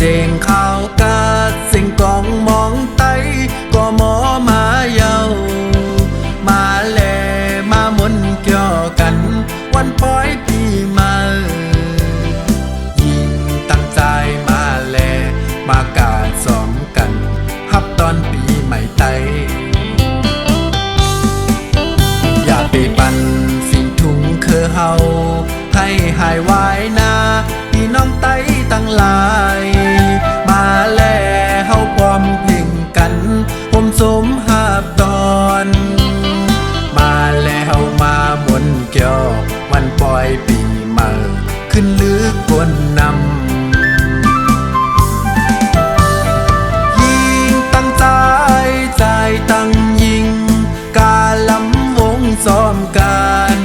เจงข่าวกาดเสียงกองมองไตก็หมอมาเยามาแลมาหมุนเกี่ยวกันวันปล่อยปีมายิ่งตั้งใจมาแลมากาดซ้อมกันฮับตอนปีใหม่ไตอย่าไปปั่นสิ่งทุงคือเฮาให้หายไว้นาพี่น้องไตตั้งหลายมาแลเฮาพร้อมเพ่งกันผมสมหาบตอนมาแล้วมาหมุนเกี่ยววันปล่อยปีใหม่ขึ้นลึกบนนำยิงตั้งใจใจตั้งยิงกาลำวงซ้อมกัน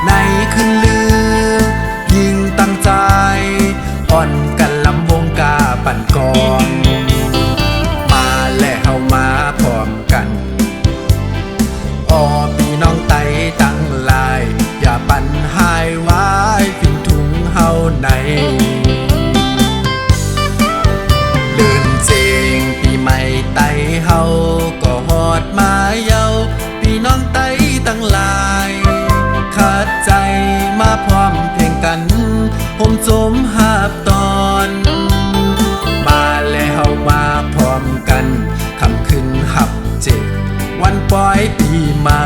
ในขึ้นลือยิงตั้งใจอ่อนกันลำวงกาปั่นกองมาแล้วเฮามาพร้อมกันอ้อพี่น้องไตตั้งหลายอย่าปั่นหายไว้ฟินถุงเฮาในเดินเจงปีใหม่ไตเฮาก็ฮอดมาเยาพี่น้องไตตั้งหลายขาดใจมาพร้อมเพลงกันผมสมหาบตอนมาแล้วเฮามาพร้อมกันคำขึ้นหับเจวันปล่อยปีใหม่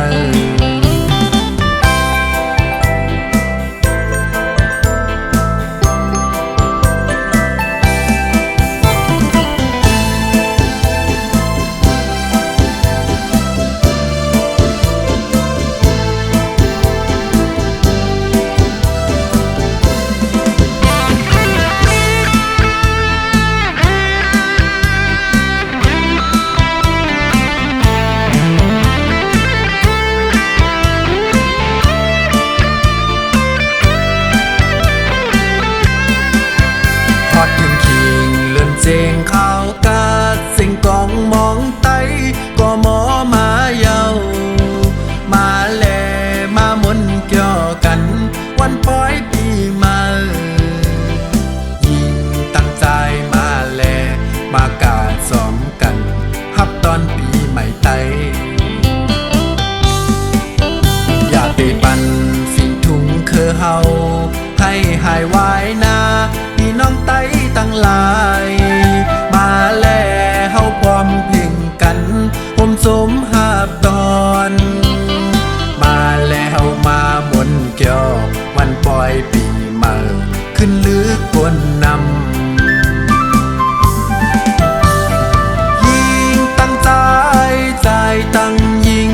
เสียงข่าวกาดเสียงกองมองไตก็หมอมาเยามาแลมาหมุนเกี่ยวกันวันปล่อยปีใหม่ยิ่งตั้งใจมาแลมากาดซ้อมกันฮับตอนปีใหม่ไตอย่าไปปั่นสิ่งทุงคือเฮาให้หายไว้นาพี่น้องไตตั้งหลายมาแล้วเฮาพร้อมเพ่งกันผมสมหาบตอนมาแล้วมาหมุนเกี่ยววันปล่อยปีใหม่ขึ้นลึกบนนำยิงตั้งใจใจตั้งยิง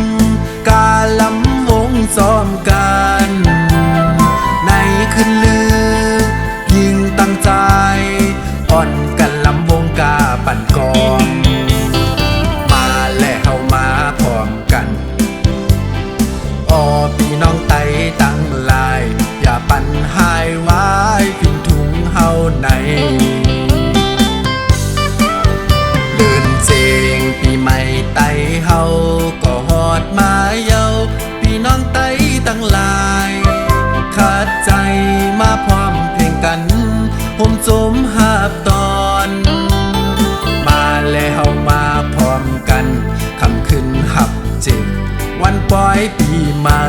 กาลำวงซ้อมกันในขึ้นลึกยิงตั้งใจอ่อนกันลำวงกาปั่นกองมาแล้วเฮามาพร้อมกันอ้อพี่น้องไตตั้งหลายอย่าปั่นหายไว้ฟินถุงเฮาในเดินเจงปีใหม่ไตเฮาก็ฮอดมาเยาพี่น้องไตตั้งหลายขาดใจมาพร้อมเพลงกันผมสมหาบตอนมาแล้วเฮามาพร้อมกันคำขึ้นหับเจวันปล่อยปีใหม่